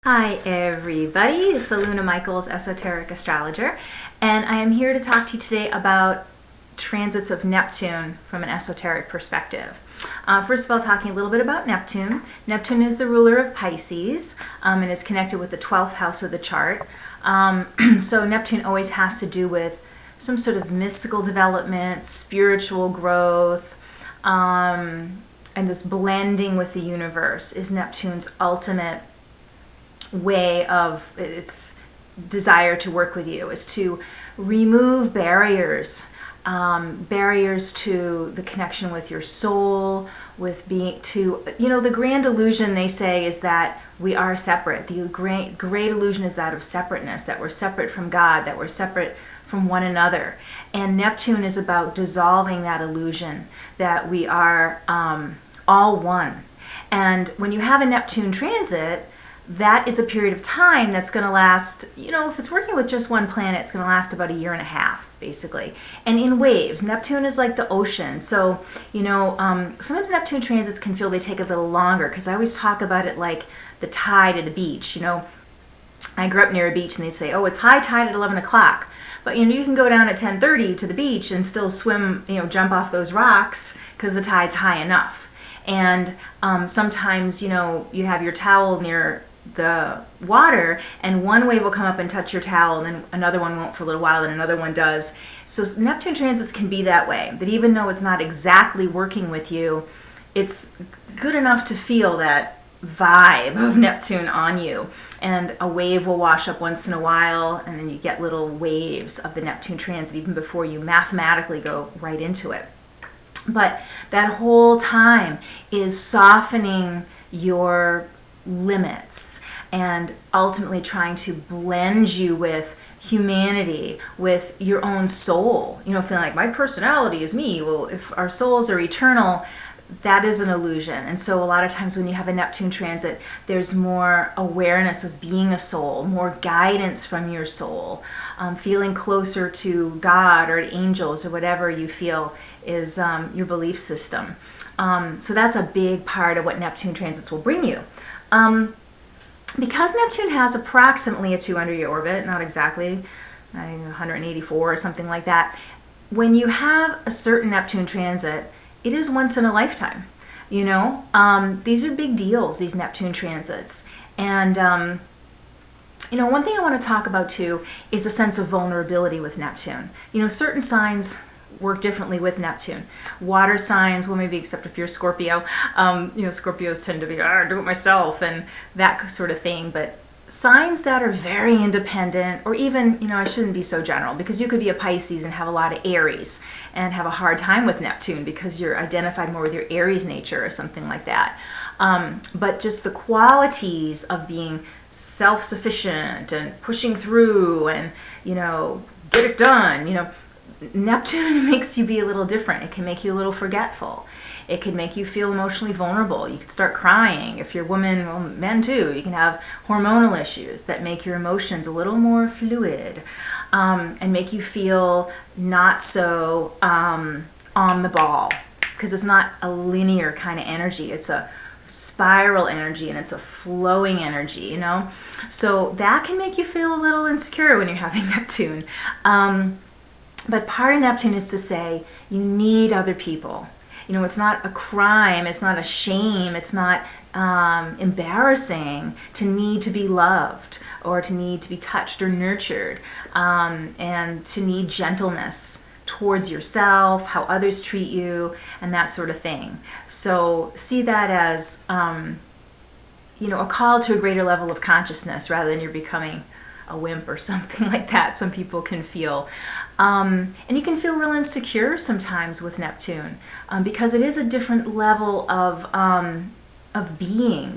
Hi everybody, it's Aluna Michaels, Esoteric Astrologer, and I am here to talk to you today about transits of Neptune from an esoteric perspective. First of all, talking a little bit about Neptune. Neptune is the ruler of Pisces and is connected with the 12th house of the chart. So Neptune always has to do with some sort of mystical development, spiritual growth, and this blending with the universe is Neptune's ultimate way of its desire to work with you, is to remove barriers, barriers to the connection with your soul, with being to, the grand illusion they say is that we are separate. The great illusion is that of separateness, that we're separate from God, that we're separate from one another. And Neptune is about dissolving that illusion that we are all one. And when you have a Neptune transit, that is a period of time that's going to last, if it's working with just one planet, it's going to last about a year and a half, basically. And in waves. Neptune is like the ocean. So, sometimes Neptune transits can feel they take a little longer, because I always talk about it like the tide at a beach. I grew up near a beach and they'd say, oh, it's high tide at 11 o'clock. But, you can go down at 10:30 to the beach and still swim, jump off those rocks because the tide's high enough. And sometimes, you have your towel near the water and one wave will come up and touch your towel and then another one won't for a little while and another one does. So Neptune transits can be that way, that even though it's not exactly working with you, it's good enough to feel that vibe of Neptune on you, and a wave will wash up once in a while and then you get little waves of the Neptune transit even before you mathematically go right into it. But that whole time is softening your limits and ultimately trying to blend you with humanity, with your own soul. Feeling like my personality is me. Well, if our souls are eternal, that is an illusion. And so a lot of times when you have a Neptune transit, there's more awareness of being a soul, more guidance from your soul, feeling closer to God or angels or whatever you feel is your belief system. So that's a big part of what Neptune transits will bring you. Because Neptune has approximately a 200-year orbit, not exactly, 184 or something like that, when you have a certain Neptune transit, it is once in a lifetime. These are big deals, these Neptune transits. And, one thing I want to talk about too is a sense of vulnerability with Neptune. Certain signs work differently with Neptune. Water signs, well, maybe except if you're Scorpio, Scorpios tend to be, do it myself and that sort of thing. But signs that are very independent, or even, I shouldn't be so general, because you could be a Pisces and have a lot of Aries and have a hard time with Neptune because you're identified more with your Aries nature or something like that. But just the qualities of being self-sufficient and pushing through and, get it done, Neptune makes you be a little different. It can make you a little forgetful. It could make you feel emotionally vulnerable. You could start crying. If you're a woman, well, men too, you can have hormonal issues that make your emotions a little more fluid, and make you feel not so on the ball, because it's not a linear kind of energy. It's a spiral energy and it's a flowing energy, So that can make you feel a little insecure when you're having Neptune. But part of Neptune is to say you need other people. It's not a crime, it's not a shame, it's not embarrassing to need to be loved or to need to be touched or nurtured, and to need gentleness towards yourself, how others treat you, and that sort of thing. So see that as a call to a greater level of consciousness rather than you're becoming a wimp or something like that. Some people can feel. And you can feel real insecure sometimes with Neptune, because it is a different level of being.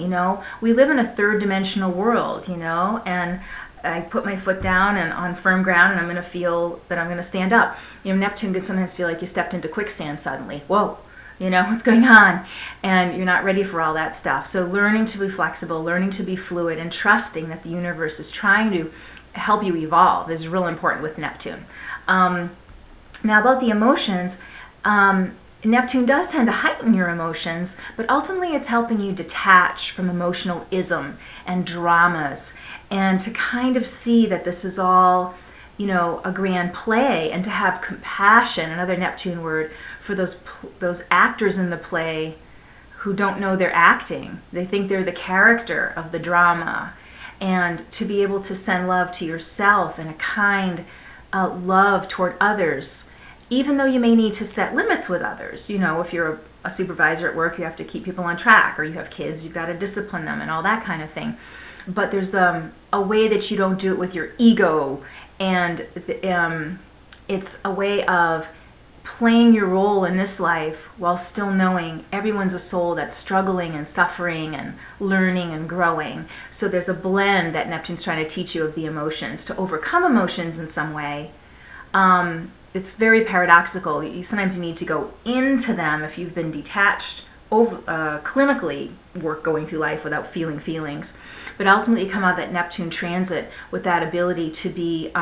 We live in a third dimensional world, and I put my foot down and on firm ground and I'm going to feel that I'm going to stand up. Neptune can sometimes feel like you stepped into quicksand suddenly. Whoa, what's going on? And you're not ready for all that stuff. So learning to be flexible, learning to be fluid, and trusting that the universe is trying to help you evolve is real important with Neptune. Now about the emotions, Neptune does tend to heighten your emotions, but ultimately it's helping you detach from emotional ism and dramas, and to kind of see that this is all, a grand play, and to have compassion, another Neptune word, for those actors in the play who don't know they're acting. They think they're the character of the drama. And to be able to send love to yourself and a kind love toward others, even though you may need to set limits with others. If you're a supervisor at work, you have to keep people on track, or you have kids, you've got to discipline them and all that kind of thing. But there's a way that you don't do it with your ego, and it's a way of playing your role in this life while still knowing everyone's a soul that's struggling and suffering and learning and growing. So there's a blend that Neptune's trying to teach you of the emotions, to overcome emotions in some way. It's very paradoxical. Sometimes you need to go into them if you've been detached, clinically going through life without feeling feelings. But ultimately you come out of that Neptune transit with that ability to be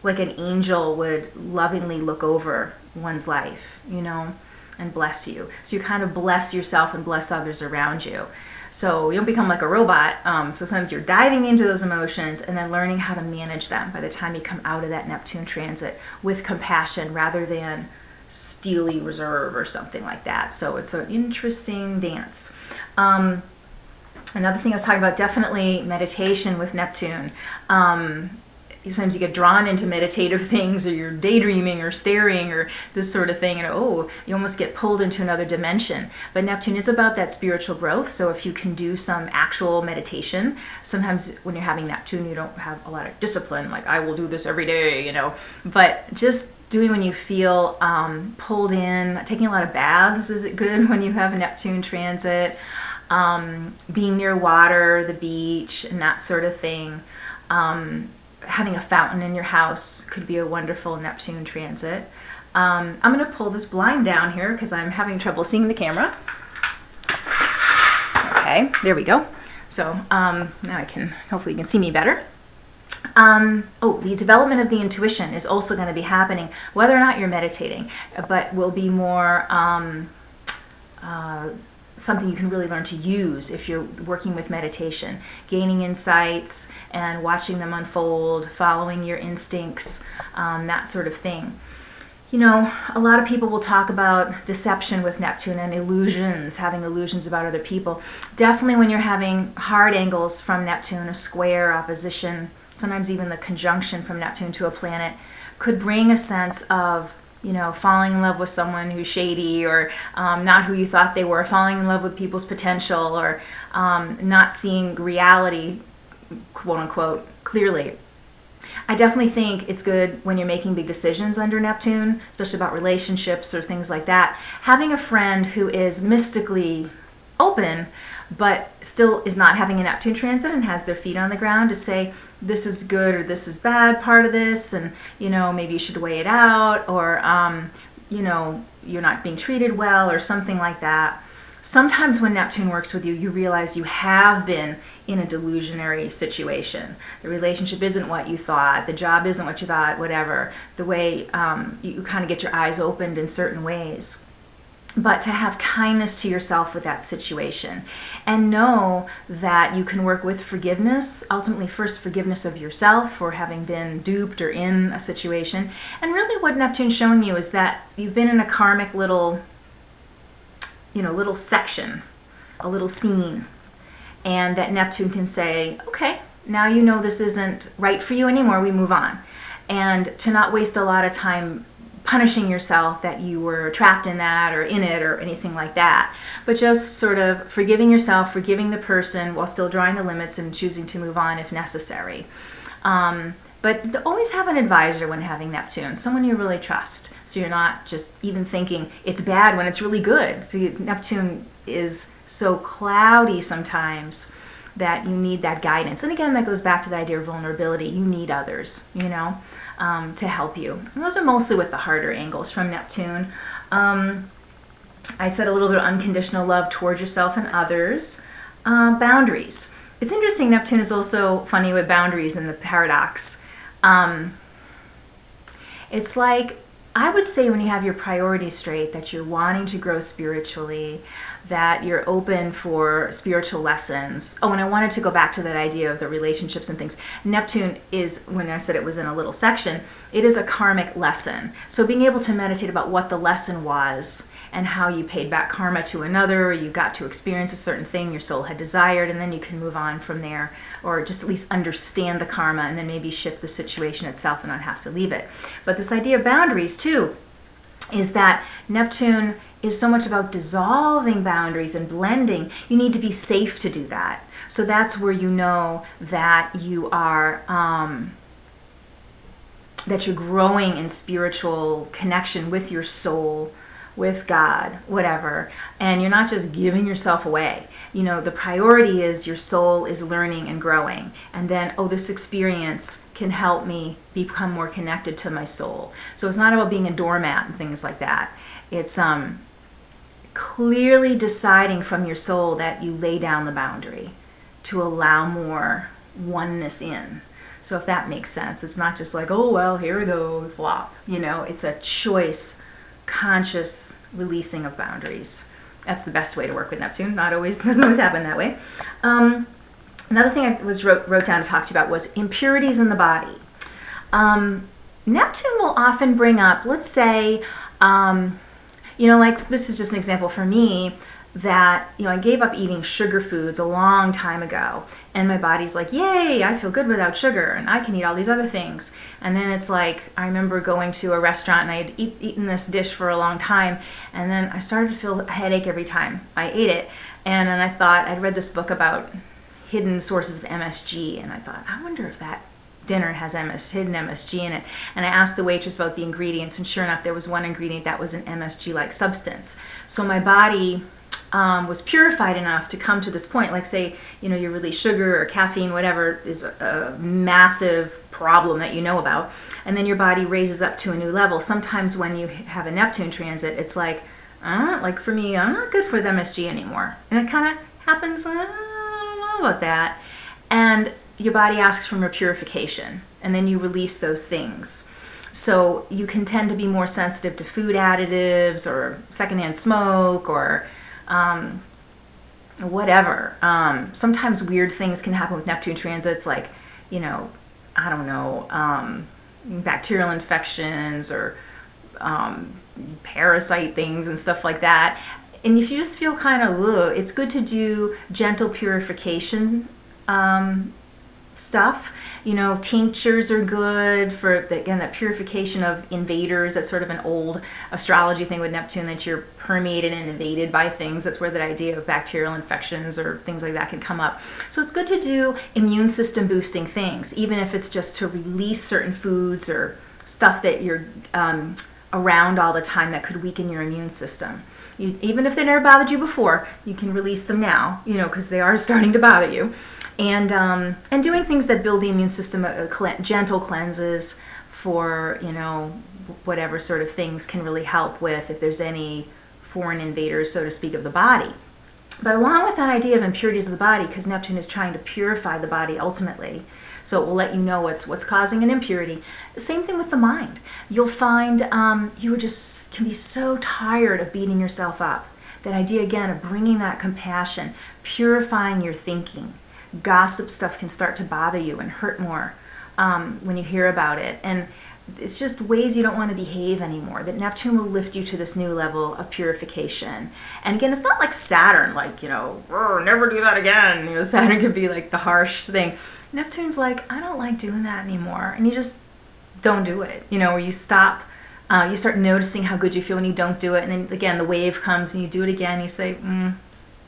like an angel would lovingly look over one's life, and bless you. So you kind of bless yourself and bless others around you. So you don't become like a robot. So sometimes you're diving into those emotions and then learning how to manage them by the time you come out of that Neptune transit with compassion rather than steely reserve or something like that. So it's an interesting dance. Another thing I was talking about, definitely meditation with Neptune. Sometimes you get drawn into meditative things, or you're daydreaming or staring or this sort of thing, and you almost get pulled into another dimension. But Neptune is about that spiritual growth, so if you can do some actual meditation, sometimes when you're having Neptune, you don't have a lot of discipline, like I will do this every day, but just doing when you feel pulled in. Taking a lot of baths is good when you have a Neptune transit. Being near water, the beach, and that sort of thing. Having a fountain in your house could be a wonderful Neptune transit. I'm going to pull this blind down here because I'm having trouble seeing the camera. Okay, there we go. So now hopefully you can see me better. The development of the intuition is also going to be happening, whether or not you're meditating, but will be more something you can really learn to use if you're working with meditation, gaining insights and watching them unfold, following your instincts, that sort of thing. A lot of people will talk about deception with Neptune and illusions, having illusions about other people. Definitely when you're having hard angles from Neptune, a square, opposition, sometimes even the conjunction from Neptune to a planet, could bring a sense of falling in love with someone who's shady, or not who you thought they were, falling in love with people's potential, or not seeing reality, quote unquote, clearly. I definitely think it's good when you're making big decisions under Neptune, especially about relationships or things like that. Having a friend who is mystically open, but still is not having a Neptune transit and has their feet on the ground to say, this is good or this is bad part of this, and maybe you should weigh it out, or you're not being treated well, or something like that. Sometimes when Neptune works with you, you realize you have been in a delusionary situation. The relationship isn't what you thought, the job isn't what you thought, whatever. The way you kind of get your eyes opened in certain ways. But to have kindness to yourself with that situation, and know that you can work with forgiveness, ultimately first forgiveness of yourself for having been duped or in a situation. And really what Neptune's showing you is that you've been in a karmic little section, a little scene, and that Neptune can say, okay, now you know this isn't right for you anymore, we move on. And to not waste a lot of time punishing yourself that you were trapped in that or in it or anything like that, but just sort of forgiving yourself, forgiving the person while still drawing the limits and choosing to move on if necessary. But always have an advisor when having Neptune, someone you really trust, so you're not just even thinking it's bad when it's really good. See, Neptune is so cloudy sometimes that you need that guidance. And again, that goes back to the idea of vulnerability. You need others, to help you. And those are mostly with the harder angles from Neptune. I said a little bit of unconditional love towards yourself and others. Boundaries. It's interesting, Neptune is also funny with boundaries and the paradox. It's like I would say when you have your priorities straight, that you're wanting to grow spiritually, that you're open for spiritual lessons. Oh, and I wanted to go back to that idea of the relationships and things. Neptune is, when I said it was in a little section, it is a karmic lesson. So being able to meditate about what the lesson was and how you paid back karma to another, or you got to experience a certain thing your soul had desired, and then you can move on from there, or just at least understand the karma and then maybe shift the situation itself and not have to leave it. But this idea of boundaries too, is that Neptune is so much about dissolving boundaries and blending. You need to be safe to do that. So that's where you know that you are that you're growing in spiritual connection with your soul, with God, whatever, and you're not just giving yourself away. You know, the priority is your soul is learning and growing, and then, oh, this experience can help me become more connected to my soul. So it's not about being a doormat and things like that. It's clearly deciding from your soul that you lay down the boundary to allow more oneness in. So if that makes sense, it's not just like, oh, well, here we go, flop. You know, it's a choice, conscious releasing of boundaries. That's the best way to work with Neptune. Doesn't always happen that way. Another thing I wrote down to talk to you about was impurities in the body. Neptune will often bring up, let's say, like this is just an example for me, that, I gave up eating sugar foods a long time ago, and my body's like, yay, I feel good without sugar, and I can eat all these other things. And then it's like, I remember going to a restaurant, and I had eaten this dish for a long time, and then I started to feel a headache every time I ate it. And then I thought, I'd read this book about hidden sources of MSG, and I thought, I wonder if that dinner has hidden MSG in it. And I asked the waitress about the ingredients, and sure enough, there was one ingredient that was an MSG-like substance. So my body was purified enough to come to this point. Like, say, you release sugar or caffeine, whatever is a massive problem that you know about, and then your body raises up to a new level. Sometimes when you have a Neptune transit, it's like for me, I'm not good for the MSG anymore. And it kind of happens, I don't know about that. And your body asks for more purification, and then you release those things. So you can tend to be more sensitive to food additives or secondhand smoke or whatever. Sometimes weird things can happen with Neptune transits, like, I don't know, bacterial infections or parasite things and stuff like that. And if you just feel kind of, it's good to do gentle purification stuff. Tinctures are good for, again, that purification of invaders. That's sort of an old astrology thing with Neptune, that you're permeated and invaded by things. That's where that idea of bacterial infections or things like that can come up. So it's good to do immune system boosting things, even if it's just to release certain foods or stuff that you're around all the time that could weaken your immune system. Even if they never bothered you before, you can release them now, because they are starting to bother you. And doing things that build the immune system, gentle cleanses for, whatever sort of things can really help with if there's any foreign invaders, so to speak, of the body. But along with that idea of impurities of the body, because Neptune is trying to purify the body ultimately, so it will let you know what's causing an impurity. The same thing with the mind. You'll find you just can be so tired of beating yourself up. That idea, again, of bringing that compassion, purifying your thinking. Gossip stuff can start to bother you and hurt more when you hear about it. And it's just ways you don't want to behave anymore. That Neptune will lift you to this new level of purification. And again, it's not like Saturn, like, never do that again. Saturn could be like the harsh thing. Neptune's like, I don't like doing that anymore. And you just don't do it. Where you stop, you start noticing how good you feel when you don't do it. And then again, the wave comes and you do it again. You say,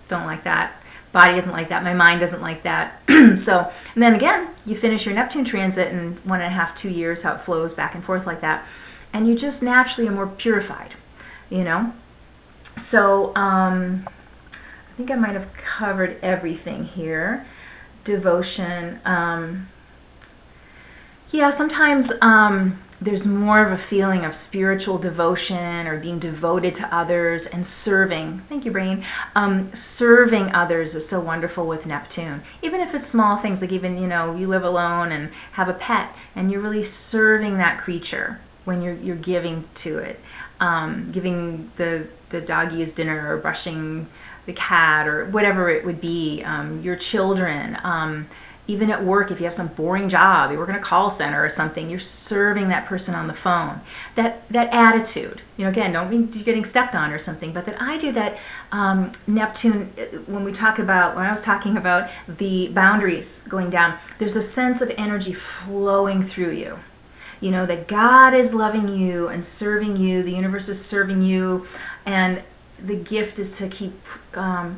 don't like that. Body doesn't like that. My mind doesn't like that. So, and then again, you finish your Neptune transit in 1.5, 2 years, how it flows back and forth like that. And you just naturally are more purified, So, I think I might have covered everything here. Devotion. Sometimes there's more of a feeling of spiritual devotion or being devoted to others and serving. Thank you, brain. Serving others is so wonderful with Neptune. Even if it's small things, like even, you live alone and have a pet and you're really serving that creature, when you're giving to it, giving the doggy his dinner, or brushing the cat, or whatever it would be, your children, even at work, if you have some boring job, you work in a call center or something, you're serving that person on the phone. That attitude, again, don't mean you're getting stepped on or something, but that idea that Neptune, when I was talking about the boundaries going down, there's a sense of energy flowing through you. That God is loving you and serving you, the universe is serving you, and the gift is to keep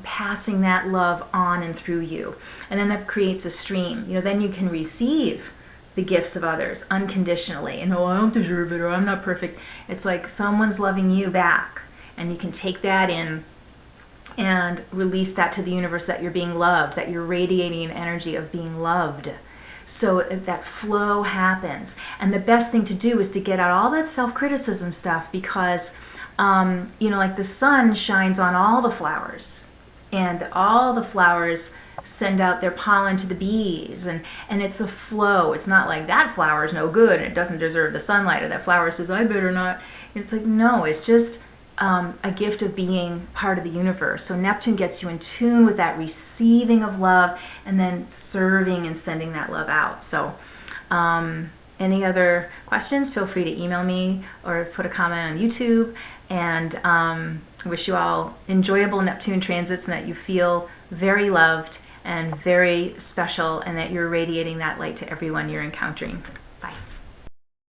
passing that love on and through you. And then that creates a stream. Then you can receive the gifts of others unconditionally. I don't deserve it, or I'm not perfect. It's like someone's loving you back. And you can take that in and release that to the universe, that you're being loved, that you're radiating an energy of being loved. So that flow happens. And the best thing to do is to get out all that self-criticism stuff, because like the sun shines on all the flowers, and all the flowers send out their pollen to the bees, and it's a flow. It's not like that flower is no good and it doesn't deserve the sunlight, or that flower says, I better not. It's like, no, it's just a gift of being part of the universe. So Neptune gets you in tune with that receiving of love, and then serving and sending that love out. So any other questions, feel free to email me or put a comment on YouTube. And I wish you all enjoyable Neptune transits, and that you feel very loved and very special, and that you're radiating that light to everyone you're encountering.